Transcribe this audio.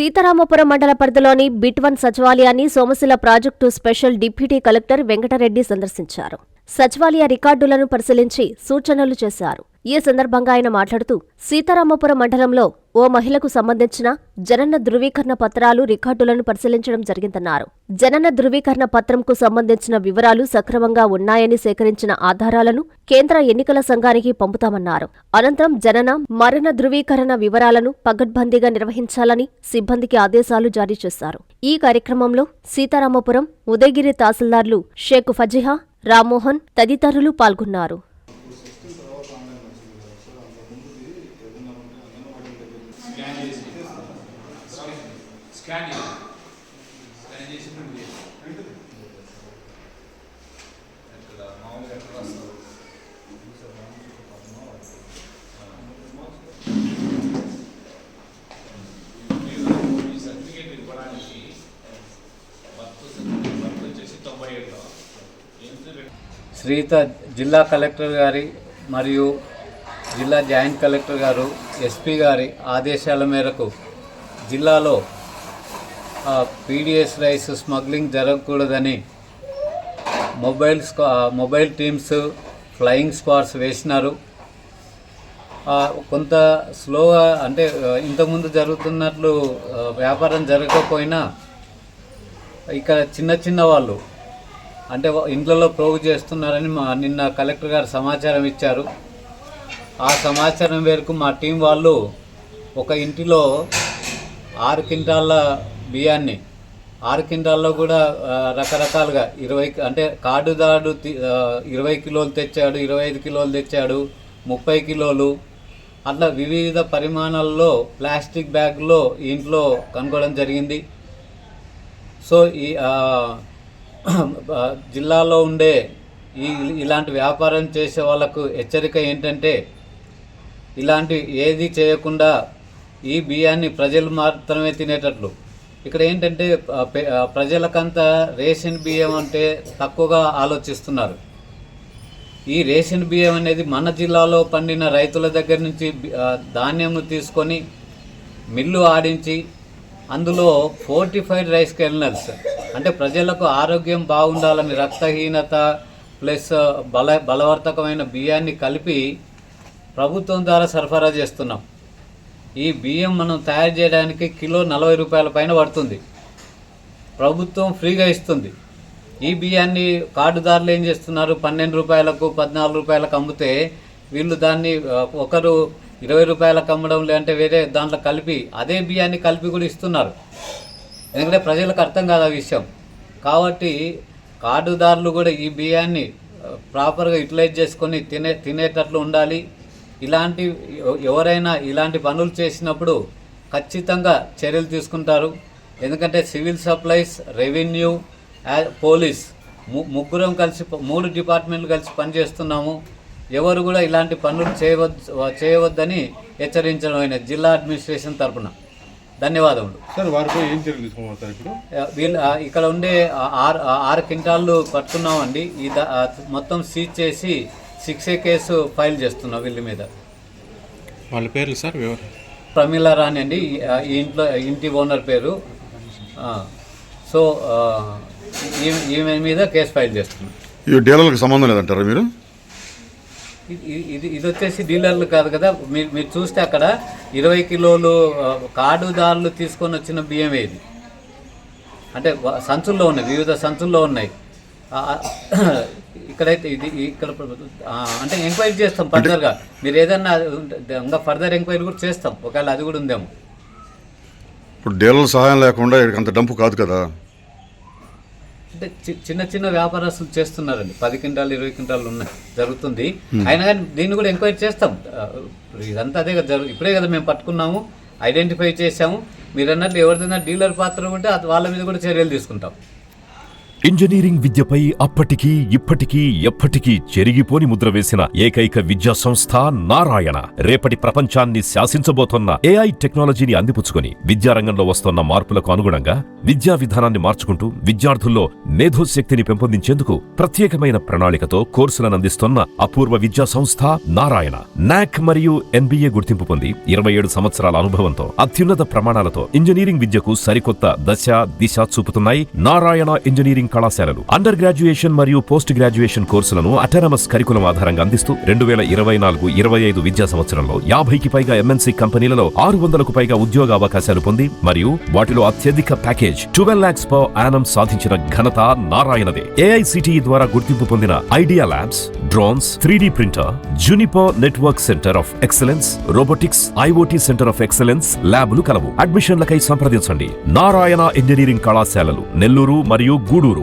సీతారామపురం మండల పరిధిలోని బిట్1 సచివాలయాన్ని Somasila project special deputy collector Venkatareddy సందర్శించారు. సచివాలయ రికార్డులను పరిశీలించి సూచనలు చేశారు. ఈ సందర్భంగా ఆయన మాట్లాడుతూ సీతారామపురం మండలంలో ఓ మహిళకు సంబంధించిన జనన ధృవీకరణ పత్రాలు రికార్డులను పరిశీలించడం జరిగిందన్నారు. జనన ధృవీకరణ పత్రంకు సంబంధించిన వివరాలు సక్రమంగా ఉన్నాయని సేకరించిన ఆధారాలను కేంద్ర ఎన్నికల సంఘానికి పంపుతామన్నారు. అనంతరం జనన, మరణ ధృవీకరణ వివరాలను పగడ్బందీగా నిర్వహించాలని సిబ్బందికి ఆదేశాలు జారీ చేశారు. ఈ కార్యక్రమంలో సీతారామపురం, ఉదయగిరి తహసీల్దార్లు షేక్ ఫజిహా, రామ్మోహన్ తదితరులు పాల్గొన్నారు. శ్రీత జిల్లా కలెక్టర్ గారి మరియు జిల్లా జాయింట్ కలెక్టర్ గారు, ఎస్పీ గారి ఆదేశాల మేరకు జిల్లాలో పీడిఎస్ రైస్ స్మగ్లింగ్ జరగకూడదని మొబైల్ టీమ్స్, ఫ్లయింగ్ స్క్వాడ్స్ వేసినారు. కొంత స్లోగా అంటే ఇంతకుముందు జరుగుతున్నట్లు వ్యాపారం జరగకపోయినా ఇక్కడ చిన్న వాళ్ళు అంటే ఇంట్లో ప్రోగు చేస్తున్నారని నిన్న కలెక్టర్ గారు సమాచారం ఇచ్చారు. ఆ సమాచారం మేరకు మా టీం వాళ్ళు ఒక ఇంటిలో 6 క్వింటాళ్ళ బియ్యాన్ని, 6 క్వింటాల్లో కూడా రకరకాలుగా 20 అంటే కార్డుదారు 20 కిలోలు తెచ్చాడు, 25 కిలోలు తెచ్చాడు, 30 కిలోలు అట్లా వివిధ పరిమాణాల్లో ప్లాస్టిక్ బ్యాగ్లో ఇంట్లో కనుగొనడం జరిగింది. సో ఈ జిల్లాలో ఉండే ఇలాంటి వ్యాపారం చేసే వాళ్ళకు హెచ్చరిక ఏంటంటే ఇలాంటి ఏది చేయకుండా ఈ బియ్యాన్ని ప్రజలు మాత్రమే తినేటట్లు. ఇక్కడ ఏంటంటే ప్రజలకంతా రేషన్ బియ్యం అంటే తక్కువగా ఆలోచిస్తున్నారు. ఈ రేషన్ బియ్యం అనేది మన జిల్లాలో పండిన రైతుల దగ్గర నుంచి ధాన్యం తీసుకొని మిల్లు ఆడించి అందులో ఫోర్టిఫైడ్ రైస్ కెర్నల్స్ అంటే ప్రజలకు ఆరోగ్యం బాగుండాలని రక్తహీనత ప్లస్ బలవర్ధకమైన బియ్యాన్ని కలిపి ప్రభుత్వం ద్వారా సరఫరా చేస్తున్నాం. ఈ బియ్యం మనం తయారు చేయడానికి కిలో 40 రూపాయల పైన పడుతుంది. ప్రభుత్వం ఫ్రీగా ఇస్తుంది. ఈ బియ్యాన్ని కార్డుదారులు ఏం చేస్తున్నారు, 12 రూపాయలకు 14 రూపాయలకు అమ్మితే వీళ్ళు దాన్ని ఒకరు 20 రూపాయలకు అమ్మడం, లేదంటే వేరే దాంట్లో కలిపి అదే బియ్యాన్ని కలిపి కూడా ఇస్తున్నారు. ఎందుకంటే ప్రజలకు అర్థం కాదు ఆ విషయం. కాబట్టి కార్డుదారులు కూడా ఈ బియ్యాన్ని ప్రాపర్గా యూటిలైజ్ చేసుకొని తినేటట్లు ఉండాలి. ఎవరైనా ఇలాంటి పనులు చేసినప్పుడు ఖచ్చితంగా చర్యలు తీసుకుంటారు. ఎందుకంటే సివిల్ సప్లైస్, రెవెన్యూ, పోలీస్ ముగ్గురం కలిసి 3 డిపార్ట్మెంట్లు కలిసి పనిచేస్తున్నాము. ఎవరు కూడా ఇలాంటి పనులు చేయవద్దని హెచ్చరించడం జిల్లా అడ్మినిస్ట్రేషన్ తరఫున. ధన్యవాదములు సార్. వారిపై ఏం చర్యలు తీసుకున్నారు ఇప్పుడు? వీళ్ళు ఇక్కడ ఉండే 6 క్వింటాళ్ళు పట్టుకున్నామండి. మొత్తం సీజ్ చేసి 6A కేసు ఫైల్ చేస్తున్నాం వీళ్ళ మీద. వాళ్ళ పేర్లు సార్? ప్రమీల రాణి అండి ఈ ఇంటి ఓనర్ పేరు. సో ఈమె మీద కేసు ఫైల్ చేస్తున్నాం. ఈ డీలర్లకు సంబంధం లేదంటారా మీరు? ఇది వచ్చేసి డీలర్లు కాదు కదా. మీరు చూస్తే అక్కడ 20 కిలోలు కార్డుదారులు తీసుకొని వచ్చిన బియ్యం ఇది. అంటే సంచుల్లో ఉన్నాయి, వివిధ సంచుల్లో ఉన్నాయి. ఇక్కడైతే ఇక్కడ అంటే ఎంక్వైరీ చేస్తాం ఫర్దర్గా. మీరు ఏదన్నా ఇంకా ఫర్దర్ ఎంక్వైరీ కూడా చేస్తాం, ఒకవేళ అది కూడా ఉందేమో. ఇప్పుడు డీలర్ సహాయం లేకుండా అంత డంపు కాదు కదా. అంటే చిన్న వ్యాపారస్తులు చేస్తున్నారండి. 10 క్వింటాలు 20 క్వింటాలు ఉన్నాయి, జరుగుతుంది. అయినా కానీ దీన్ని కూడా ఎంక్వైరీ చేస్తాం. ఇదంతా అదే కదా ఇప్పుడే కదా మేము పట్టుకున్నాము, ఐడెంటిఫై చేసాము. మీరు అన్నట్లు ఎవరిదైనా డీలర్ పాత్ర ఉంటే వాళ్ళ మీద కూడా చర్యలు తీసుకుంటాం. ఇంజనీరింగ్ విద్యపై అప్పటికీ ఇప్పటికీ ఎప్పటికీ చెరిగిపోని ముద్ర వేసిన ఏకైక విద్యా సంస్థ నారాయణ. రేపటి ప్రపంచాన్ని శాసించబోతోన్న ఏఐ టెక్నాలజీని అందిపుచ్చుకొని విద్యారంగంలో వస్తున్న మార్పులకు అనుగుణంగా విద్యా విధానాన్ని మార్చుకుంటూ విద్యార్థుల్లో మేధోశక్తిని పెంపొందించేందుకు ప్రత్యేకమైన ప్రణాళికతో కోర్సులను అందిస్తున్న అపూర్వ విద్యా సంస్థ నారాయణ. నాక్ మరియు NBA గుర్తింపు పొంది 27 సంవత్సరాల అనుభవంతో అత్యున్నత ప్రమాణాలతో ఇంజనీరింగ్ విద్యకు సరికొత్త దశ దిశ చూపుతున్నాయి నారాయణ ఇంజనీరింగ్ కళాశాలలు. అండర్ గ్రాడ్యుయేషన్ మరియు పోస్ట్ గ్రాడ్యుయేషన్ కోర్సులను అటానమస్ కరికులం ఆధారంగా అందిస్తూ 2024-25 విద్యా సంవత్సరంలో 50కి పైగా MNC కంపెనీలలో 600కు పైగా ఉద్యోగ అవకాశాలు పొంది మరియు వాటిలో అత్యధిక ప్యాకేజ్ 12 lakhs per annum సాధించిన ఘనత నారాయణదే. AICTE ద్వారా గుర్తింపు పొందిన idea labs, drones, 3D printer, Juniper network centre of excellence, robotics, IoT centre of excellence ల్యాబులు కలవు. అడ్మిషన్లకై సంప్రదించండి. నారాయణ ఇంజనీరింగ్ కళాశాలలు నెల్లూరు మరియు గూడూరు.